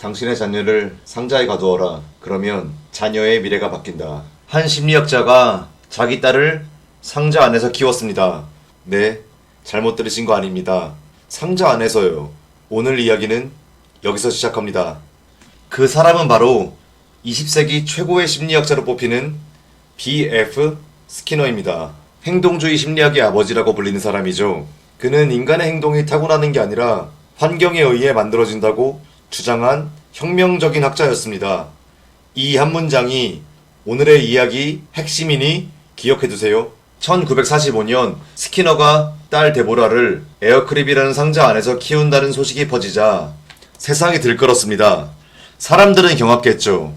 당신의 자녀를 상자에 가두어라. 그러면 자녀의 미래가 바뀐다. 한 심리학자가 자기 딸을 상자 안에서 키웠습니다. 네, 잘못 들으신 거 아닙니다. 상자 안에서요. 오늘 이야기는 여기서 시작합니다. 그 사람은 바로 20세기 최고의 심리학자로 뽑히는 B.F. 스키너입니다. 행동주의 심리학의 아버지라고 불리는 사람이죠. 그는 인간의 행동이 타고나는 게 아니라 환경에 의해 만들어진다고 주장한 혁명적인 학자였습니다. 이 한 문장이 오늘의 이야기 핵심이니 기억해두세요. 1945년 스키너가 딸 데보라를 에어크립이라는 상자 안에서 키운다는 소식이 퍼지자 세상이 들끓었습니다. 사람들은 경악했죠.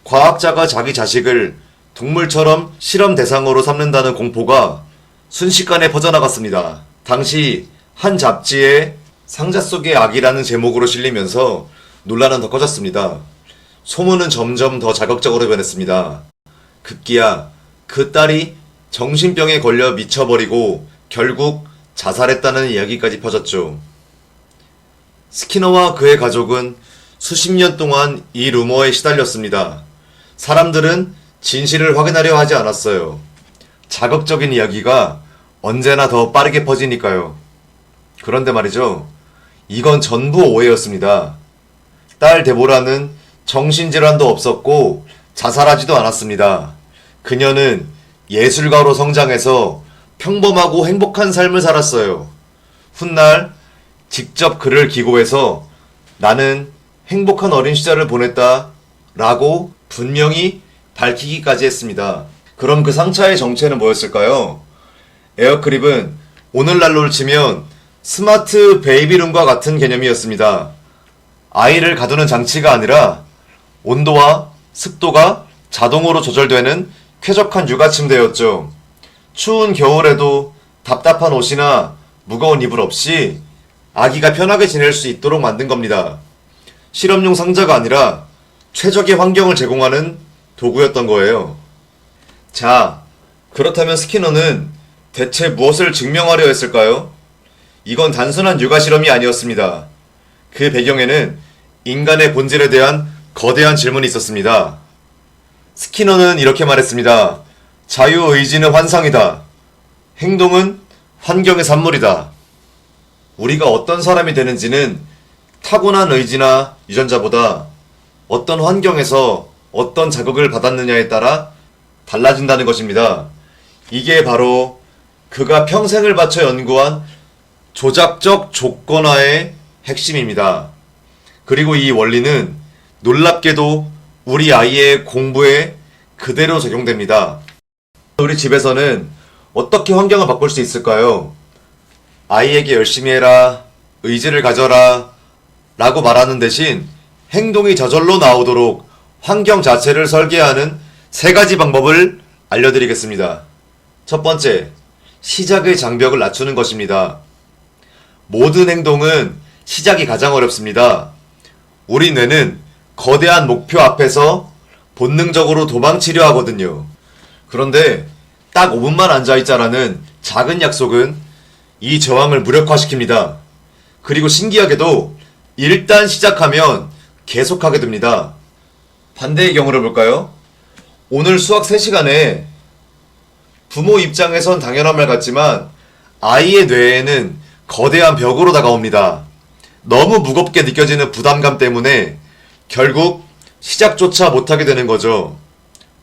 과학자가 자기 자식을 동물처럼 실험 대상으로 삼는다는 공포가 순식간에 퍼져나갔습니다. 당시 한 잡지에 상자 속의 아기라는 제목으로 실리면서 논란은 더 커졌습니다. 소문은 점점 더 자극적으로 변했습니다. 급기야 그 딸이 정신병에 걸려 미쳐버리고 결국 자살했다는 이야기까지 퍼졌죠. 스키너와 그의 가족은 수십 년 동안 이 루머에 시달렸습니다. 사람들은 진실을 확인하려 하지 않았어요. 자극적인 이야기가 언제나 더 빠르게 퍼지니까요. 그런데 말이죠. 이건 전부 오해였습니다. 딸 데보라는 정신질환도 없었고 자살하지도 않았습니다. 그녀는 예술가로 성장해서 평범하고 행복한 삶을 살았어요. 훗날 직접 글을 기고해서 나는 행복한 어린 시절을 보냈다 라고 분명히 밝히기까지 했습니다. 그럼 그 상처의 정체는 뭐였을까요? 에어크립은 오늘날로 치면 스마트 베이비룸과 같은 개념이었습니다. 아이를 가두는 장치가 아니라 온도와 습도가 자동으로 조절되는 쾌적한 육아 침대였죠. 추운 겨울에도 답답한 옷이나 무거운 이불 없이 아기가 편하게 지낼 수 있도록 만든 겁니다. 실험용 상자가 아니라 최적의 환경을 제공하는 도구였던 거예요. 자, 그렇다면 스키너는 대체 무엇을 증명하려 했을까요? 이건 단순한 육아 실험이 아니었습니다. 그 배경에는 인간의 본질에 대한 거대한 질문이 있었습니다. 스키너는 이렇게 말했습니다. 자유의지는 환상이다. 행동은 환경의 산물이다. 우리가 어떤 사람이 되는지는 타고난 의지나 유전자보다 어떤 환경에서 어떤 자극을 받았느냐에 따라 달라진다는 것입니다. 이게 바로 그가 평생을 바쳐 연구한 조작적 조건화의 핵심입니다. 그리고 이 원리는 놀랍게도 우리 아이의 공부에 그대로 적용됩니다. 우리 집에서는 어떻게 환경을 바꿀 수 있을까요? 아이에게 열심히 해라, 의지를 가져라 라고 말하는 대신 행동이 저절로 나오도록 환경 자체를 설계하는 3가지 방법을 알려드리겠습니다. 첫 번째, 시작의 장벽을 낮추는 것입니다. 모든 행동은 시작이 가장 어렵습니다. 우리 뇌는 거대한 목표 앞에서 본능적으로 도망치려 하거든요. 그런데 딱 5분만 앉아있자라는 작은 약속은 이 저항을 무력화시킵니다. 그리고 신기하게도 일단 시작하면 계속하게 됩니다. 반대의 경우를 볼까요? 오늘 수학 3시간에 부모 입장에선 당연한 말 같지만 아이의 뇌에는 거대한 벽으로 다가옵니다. 너무 무겁게 느껴지는 부담감 때문에 결국 시작조차 못하게 되는 거죠.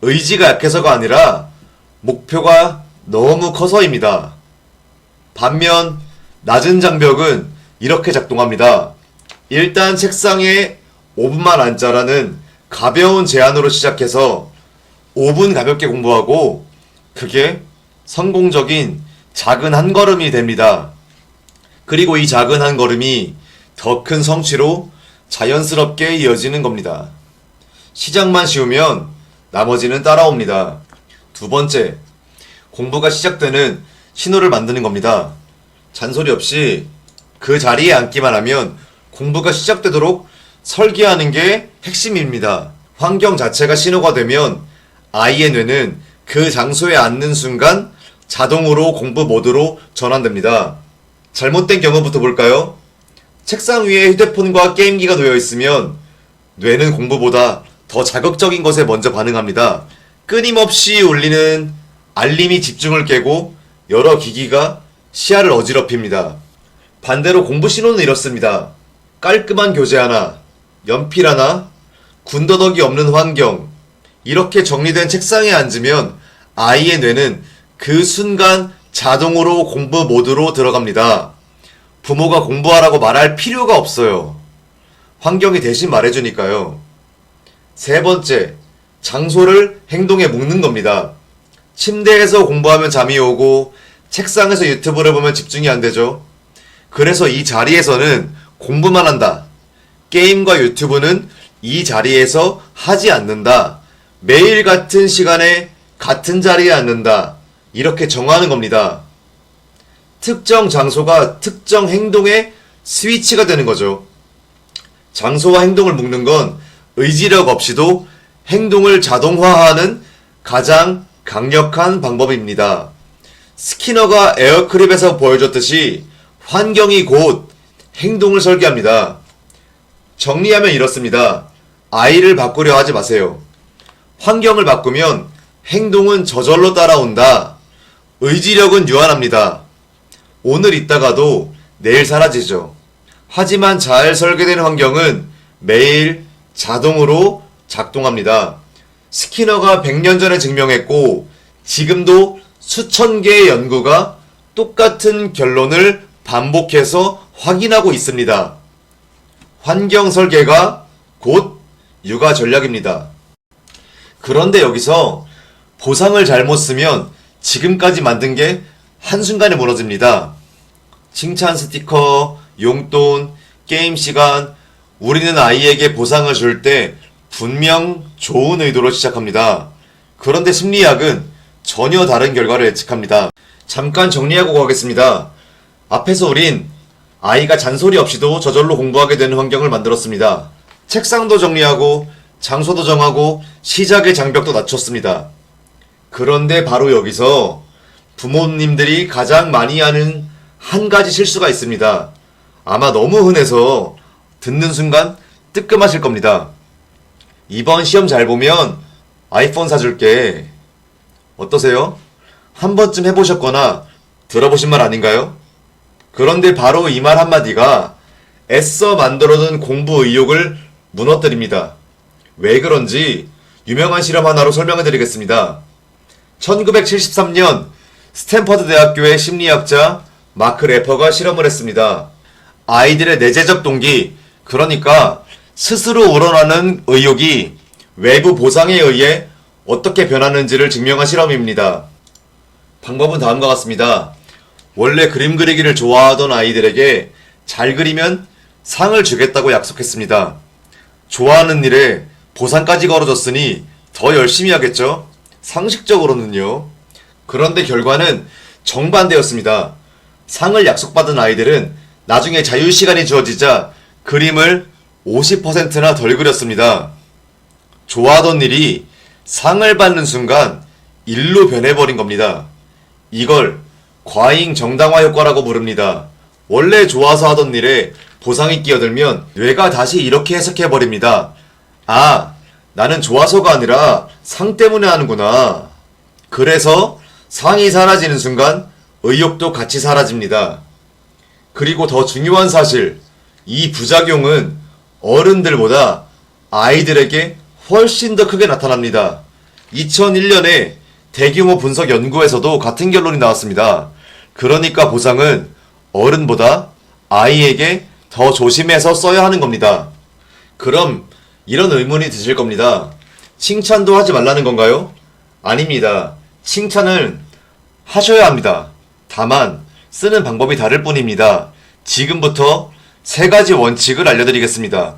의지가 약해서가 아니라 목표가 너무 커서입니다. 반면 낮은 장벽은 이렇게 작동합니다. 일단 책상에 5분만 앉자라는 가벼운 제안으로 시작해서 5분 가볍게 공부하고 그게 성공적인 작은 한 걸음이 됩니다. 그리고 이 작은 한 걸음이 더 큰 성취로 자연스럽게 이어지는 겁니다. 시작만 쉬우면 나머지는 따라옵니다. 두 번째, 공부가 시작되는 신호를 만드는 겁니다. 잔소리 없이 그 자리에 앉기만 하면 공부가 시작되도록 설계하는 게 핵심입니다. 환경 자체가 신호가 되면 아이의 뇌는 그 장소에 앉는 순간 자동으로 공부 모드로 전환됩니다. 잘못된 경우부터 볼까요? 책상 위에 휴대폰과 게임기가 놓여 있으면 뇌는 공부보다 더 자극적인 것에 먼저 반응합니다. 끊임없이 울리는 알림이 집중을 깨고 여러 기기가 시야를 어지럽힙니다. 반대로 공부 신호는 이렇습니다. 깔끔한 교재 하나, 연필 하나, 군더더기 없는 환경, 이렇게 정리된 책상에 앉으면 아이의 뇌는 그 순간 자동으로 공부 모드로 들어갑니다. 부모가 공부하라고 말할 필요가 없어요. 환경이 대신 말해주니까요. 세 번째, 장소를 행동에 묶는 겁니다. 침대에서 공부하면 잠이 오고 책상에서 유튜브를 보면 집중이 안 되죠. 그래서 이 자리에서는 공부만 한다. 게임과 유튜브는 이 자리에서 하지 않는다. 매일 같은 시간에 같은 자리에 앉는다. 이렇게 정하는 겁니다. 특정 장소가 특정 행동의 스위치가 되는 거죠. 장소와 행동을 묶는 건 의지력 없이도 행동을 자동화하는 가장 강력한 방법입니다. 스키너가 에어크립에서 보여줬듯이 환경이 곧 행동을 설계합니다. 정리하면 이렇습니다. 아이를 바꾸려 하지 마세요. 환경을 바꾸면 행동은 저절로 따라온다. 의지력은 유한합니다. 오늘 있다가도 내일 사라지죠. 하지만 잘 설계된 환경은 매일 자동으로 작동합니다. 스키너가 100년 전에 증명했고 지금도 수천 개의 연구가 똑같은 결론을 반복해서 확인하고 있습니다. 환경 설계가 곧 육아 전략입니다. 그런데 여기서 보상을 잘못 쓰면 지금까지 만든 게 한순간에 무너집니다. 칭찬 스티커, 용돈, 게임 시간, 우리는 아이에게 보상을 줄 때 분명 좋은 의도로 시작합니다. 그런데 심리학은 전혀 다른 결과를 예측합니다. 잠깐 정리하고 가겠습니다. 앞에서 우린 아이가 잔소리 없이도 저절로 공부하게 되는 환경을 만들었습니다. 책상도 정리하고 장소도 정하고 시작의 장벽도 낮췄습니다. 그런데 바로 여기서 부모님들이 가장 많이 하는 한 가지 실수가 있습니다. 아마 너무 흔해서 듣는 순간 뜨끔하실 겁니다. 이번 시험 잘 보면 아이폰 사줄게. 어떠세요? 한 번쯤 해보셨거나 들어보신 말 아닌가요? 그런데 바로 이 말 한마디가 애써 만들어둔 공부 의욕을 무너뜨립니다. 왜 그런지 유명한 실험 하나로 설명해드리겠습니다. 1973년 스탠퍼드 대학교의 심리학자 마크 레퍼가 실험을 했습니다. 아이들의 내재적 동기, 그러니까 스스로 우러나는 의욕이 외부 보상에 의해 어떻게 변하는지를 증명한 실험입니다. 방법은 다음과 같습니다. 원래 그림 그리기를 좋아하던 아이들에게 잘 그리면 상을 주겠다고 약속했습니다. 좋아하는 일에 보상까지 걸어줬으니 더 열심히 하겠죠? 상식적으로는요. 그런데 결과는 정반대였습니다. 상을 약속받은 아이들은 나중에 자유시간이 주어지자 그림을 50%나 덜 그렸습니다. 좋아하던 일이 상을 받는 순간 일로 변해버린 겁니다. 이걸 과잉 정당화 효과라고 부릅니다. 원래 좋아서 하던 일에 보상이 끼어들면 뇌가 다시 이렇게 해석해버립니다. 아, 나는 좋아서가 아니라 상 때문에 하는구나. 그래서 상이 사라지는 순간 의욕도 같이 사라집니다. 그리고 더 중요한 사실, 이 부작용은 어른들보다 아이들에게 훨씬 더 크게 나타납니다. 2001년에 대규모 분석 연구에서도 같은 결론이 나왔습니다. 그러니까 보상은 어른보다 아이에게 더 조심해서 써야 하는 겁니다. 그럼 이런 의문이 드실 겁니다. 칭찬도 하지 말라는 건가요? 아닙니다. 칭찬을 하셔야 합니다. 다만 쓰는 방법이 다를 뿐입니다. 지금부터 3가지 원칙을 알려드리겠습니다.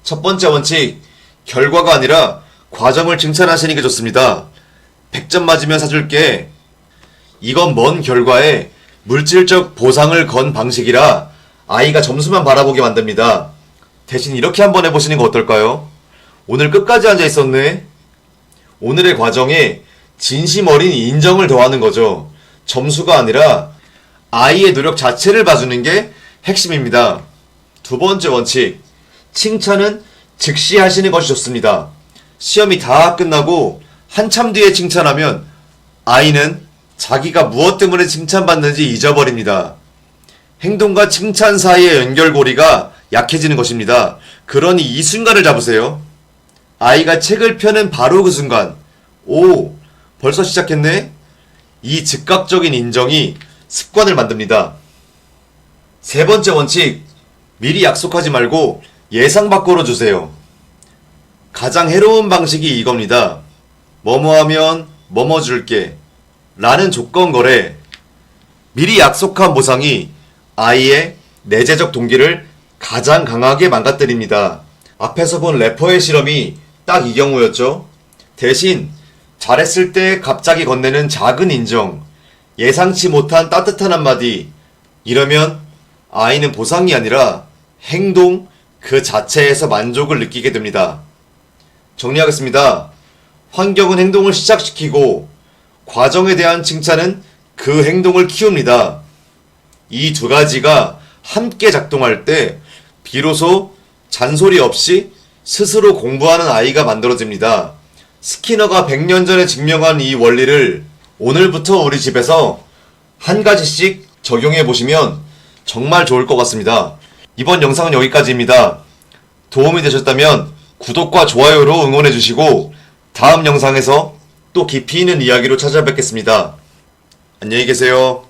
첫 번째 원칙, 결과가 아니라 과정을 칭찬하시는 게 좋습니다. 100점 맞으면 사줄게. 이건 먼 결과에 물질적 보상을 건 방식이라 아이가 점수만 바라보게 만듭니다. 대신 이렇게 한번 해보시는 거 어떨까요? 오늘 끝까지 앉아 있었네. 오늘의 과정에 진심 어린 인정을 더하는 거죠. 점수가 아니라 아이의 노력 자체를 봐주는 게 핵심입니다. 두 번째 원칙, 칭찬은 즉시 하시는 것이 좋습니다. 시험이 다 끝나고 한참 뒤에 칭찬하면 아이는 자기가 무엇 때문에 칭찬받는지 잊어버립니다. 행동과 칭찬 사이의 연결고리가 약해지는 것입니다. 그러니 이 순간을 잡으세요. 아이가 책을 펴는 바로 그 순간, 오, 벌써 시작했네? 이 즉각적인 인정이 습관을 만듭니다. 세 번째 원칙, 미리 약속하지 말고 예상 밖으로 주세요. 가장 해로운 방식이 이겁니다. 뭐뭐 하면 뭐뭐 줄게 라는 조건 거래. 미리 약속한 보상이 아이의 내재적 동기를 가장 강하게 망가뜨립니다. 앞에서 본 래퍼의 실험이 딱 이 경우였죠. 대신 잘했을 때 갑자기 건네는 작은 인정, 예상치 못한 따뜻한 한마디, 이러면 아이는 보상이 아니라 행동 그 자체에서 만족을 느끼게 됩니다. 정리하겠습니다. 환경은 행동을 시작시키고 과정에 대한 칭찬은 그 행동을 키웁니다. 이 두 가지가 함께 작동할 때 비로소 잔소리 없이 스스로 공부하는 아이가 만들어집니다. 스키너가 100년 전에 증명한 이 원리를 오늘부터 우리 집에서 한 가지씩 적용해 보시면 정말 좋을 것 같습니다. 이번 영상은 여기까지입니다. 도움이 되셨다면 구독과 좋아요로 응원해 주시고 다음 영상에서 또 깊이 있는 이야기로 찾아뵙겠습니다. 안녕히 계세요.